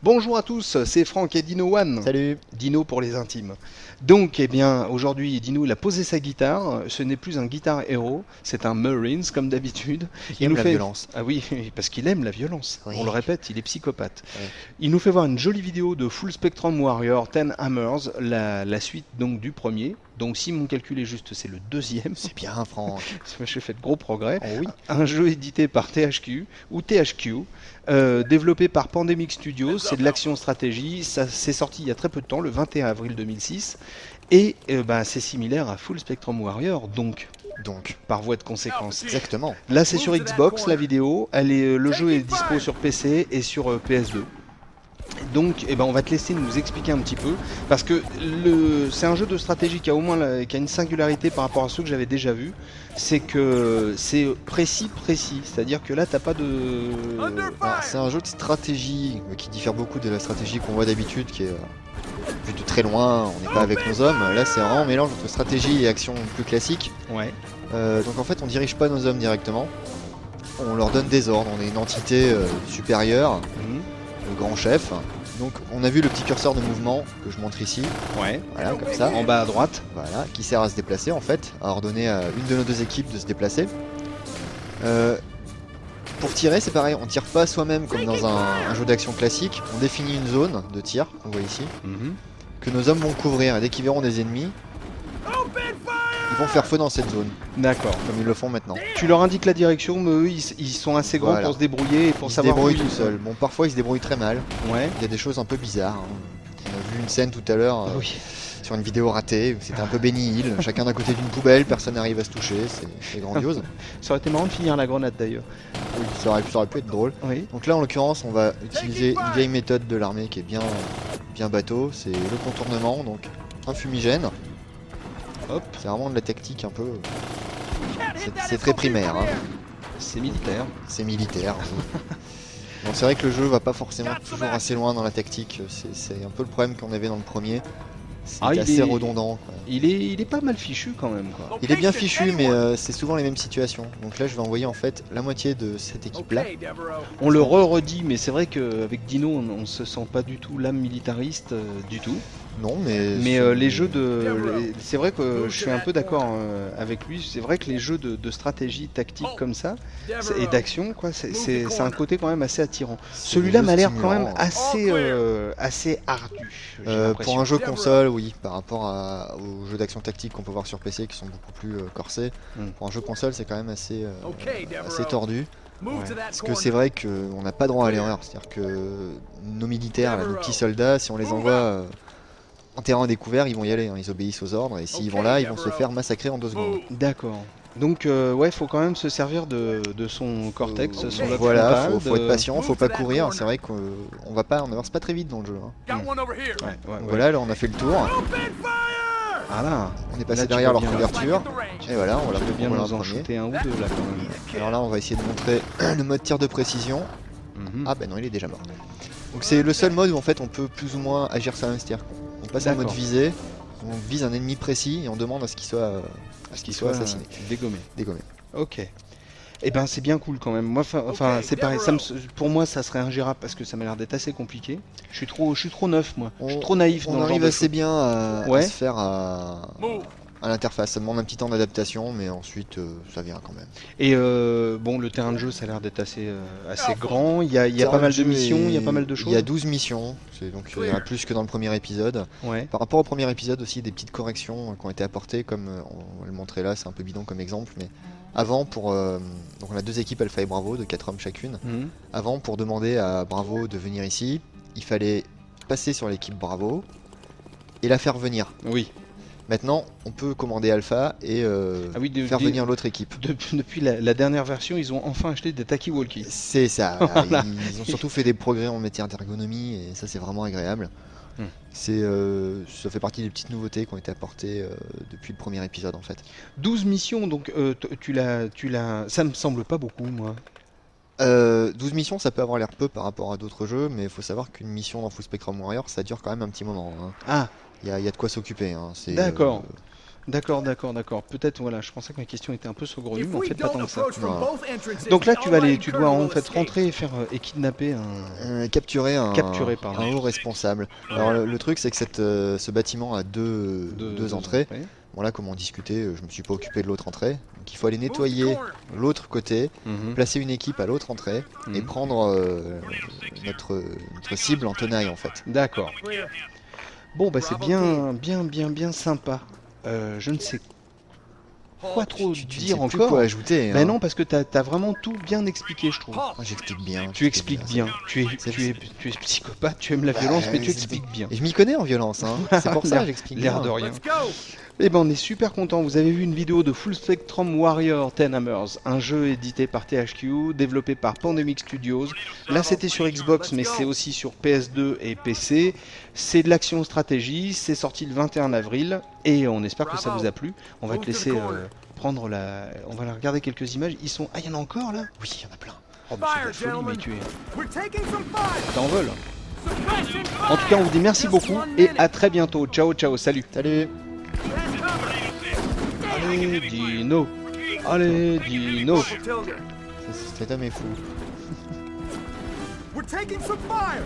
Bonjour à tous, c'est Franck et Dino One. Salut. Dino pour les intimes. Donc, eh bien, aujourd'hui, Dino il a posé sa guitare. Ce n'est plus un guitar héros, c'est un Marines comme d'habitude. Il aime la violence. Ah oui, parce qu'il aime la violence. Oui. On le répète, il est psychopathe. Oui. Il nous fait voir une jolie vidéo de Full Spectrum Warrior 10 Hammers, la suite donc du premier. Donc, si mon calcul est juste, c'est le deuxième. C'est bien, Franck. J'ai fait de gros progrès. Oh oui. Un jeu édité par THQ ou THQ, développé par Pandemic Studios, c'est de l'action-stratégie, ça c'est sorti il y a très peu de temps, le 21 avril 2006, et c'est similaire à Full Spectrum Warrior, donc par voie de conséquence. Exactement. Là c'est sur Xbox la vidéo, le jeu est dispo sur PC et sur PS2. Donc on va te laisser nous expliquer un petit peu, parce que c'est un jeu de stratégie qui a une singularité par rapport à ceux que j'avais déjà vus, c'est que c'est précis, c'est-à-dire que là t'as pas de... C'est un jeu de stratégie qui diffère beaucoup de la stratégie qu'on voit d'habitude, qui est vue de très loin, on n'est pas avec nos hommes. Là c'est vraiment un mélange entre stratégie et action plus classique. Ouais. Donc en fait on dirige pas nos hommes directement, on leur donne des ordres, on est une entité supérieure. Le grand chef. Donc on a vu le petit curseur de mouvement que je montre ici. Ouais. Voilà, comme ça. En bas à droite. Voilà, qui sert à se déplacer en fait, à ordonner à une de nos deux équipes de se déplacer. Pour tirer, c'est pareil, on tire pas soi-même comme dans un jeu d'action classique. On définit une zone de tir, qu'on voit ici, que nos hommes vont couvrir. Et dès qu'ils verront des ennemis, ils vont faire feu dans cette zone. D'accord. Comme ils le font maintenant. Tu leur indiques la direction, mais eux ils sont assez grands pour se débrouiller et pour savoir. Ils se débrouillent tout seuls. Bon, parfois ils se débrouillent très mal. Ouais. Il y a des choses un peu bizarres. On a vu une scène tout à l'heure sur une vidéo ratée. C'était un peu Benny Hill. Chacun d'un côté d'une poubelle, personne n'arrive à se toucher. C'est grandiose. Ça aurait été marrant de finir la grenade d'ailleurs. Oui, ça aurait pu être drôle. Oui. Donc là en l'occurrence, on va utiliser une vieille méthode de l'armée qui est bien bateau. C'est le contournement, donc un fumigène. Hop, c'est vraiment de la tactique un peu. C'est très primaire. Hein. C'est militaire. C'est militaire. Donc c'est vrai que le jeu va pas forcément toujours assez loin dans la tactique. C'est un peu le problème qu'on avait dans le premier. C'est assez redondant. Quoi. Il est pas mal fichu quand même. Quoi. Il est bien fichu, mais c'est souvent les mêmes situations. Donc là, je vais envoyer en fait la moitié de cette équipe-là. On le redit, mais c'est vrai qu'avec Dino, on se sent pas du tout l'âme militariste du tout. Non, mais les jeux c'est vrai que je suis un peu d'accord avec lui. C'est vrai que les jeux de stratégie tactique comme ça et d'action, quoi, c'est un côté quand même assez attirant. Celui-là m'a l'air quand même assez ardu. Pour un jeu console, oui, par rapport aux jeux d'action tactique qu'on peut voir sur PC qui sont beaucoup plus corsés. Pour un jeu console, c'est quand même assez tordu. Ouais. Parce que c'est vrai qu'on n'a pas droit à l'erreur. C'est-à-dire que nos militaires, là, nos petits soldats, si on les envoie en terrain découvert, ils vont y aller, hein. Ils obéissent aux ordres et s'ils vont là, ils vont se faire massacrer en 2 secondes. D'accord. Donc faut quand même se servir de son cortex, son lobe voilà, frontal, faut être patient, faut pas courir. C'est vrai qu'on avance pas très vite dans le jeu. Hein. Voilà, là on a fait le tour. Voilà. On est passé derrière leur couverture. Et voilà, on va bien nous en shooter un ou deux là quand même. Alors là, on va essayer de montrer le mode tir de précision. Ah ben non, il est déjà mort. Donc c'est le seul mode où en fait on peut plus ou moins agir ça, c'est-à-dire qu'on passe en mode visée, on vise un ennemi précis et on demande à ce qu'il soit assassiné. Dégommé. Ok. Eh ben c'est bien cool quand même. Moi, c'est pareil. Pour moi, ça serait ingérable parce que ça m'a l'air d'être assez compliqué. Je suis trop neuf, moi. Je suis trop naïf. On arrive assez bien à se faire à l'interface. Ça demande un petit temps d'adaptation, mais ensuite ça vient quand même. Et le terrain de jeu, ça a l'air d'être assez grand. Il y a pas mal de missions, il y a pas mal de choses. Il y a 12 missions, donc il y en a plus que dans le premier épisode. Ouais. Par rapport au premier épisode aussi, des petites corrections qui ont été apportées, comme on va le montrer là, c'est un peu bidon comme exemple, mais avant donc on a 2 équipes Alpha et Bravo de 4 hommes chacune. Avant, pour demander à Bravo de venir ici, il fallait passer sur l'équipe Bravo et la faire venir. Oui. Maintenant, on peut commander Alpha et faire venir l'autre équipe. Depuis la dernière version, ils ont enfin acheté des talkie-walkie. C'est ça. Ils ont surtout fait des progrès en matière d'ergonomie et ça, c'est vraiment agréable. Ça fait partie des petites nouveautés qui ont été apportées depuis le premier épisode en fait. 12 missions, donc ça me semble pas beaucoup, moi. 12 missions, ça peut avoir l'air peu par rapport à d'autres jeux, mais il faut savoir qu'une mission dans Full Spectrum Warrior, ça dure quand même un petit moment. Hein. Ah. Il y a de quoi s'occuper. Hein. D'accord. D'accord. Peut-être, voilà, je pensais que ma question était un peu saugrenue, mais en fait pas tant que ça. Voilà. Donc là, tu dois en fait rentrer et faire et kidnapper un... Capturer un pardon. haut responsable. Alors le truc c'est que ce bâtiment a deux entrées. Bon là comme on discutait, je me suis pas occupé de l'autre entrée. Donc il faut aller nettoyer l'autre côté, placer une équipe à l'autre entrée et prendre notre cible en tenaille en fait. D'accord. Bon bah c'est bien sympa. Je ne sais quoi trop dire sais plus encore. quoi ajouter. Bah non, parce que t'as vraiment tout bien expliqué, je trouve. J'explique bien. Tu expliques bien. Tu es psychopathe, tu aimes la violence, mais tu expliques bien. Et je m'y connais en violence, hein. C'est pour ça que j'explique bien. L'air de rien. Eh ben on est super content. Vous avez vu une vidéo de Full Spectrum Warrior 10 Hammers, un jeu édité par THQ, développé par Pandemic Studios. Là c'était sur Xbox, mais c'est aussi sur PS2 et PC. C'est de l'action stratégie, c'est sorti le 21 avril, et on espère que ça vous a plu. On va te laisser prendre la... On va regarder quelques images. Ils sont... Ah, il y en a encore là? Oui, il y en a plein. Oh, mais c'est de la folie, mais tu es... T'envoles. En tout cas, on vous dit merci beaucoup, et à très bientôt. Ciao, salut. Salut. Allez, Dino. Allez, Dino. Cet homme est fou. We're taking some fire!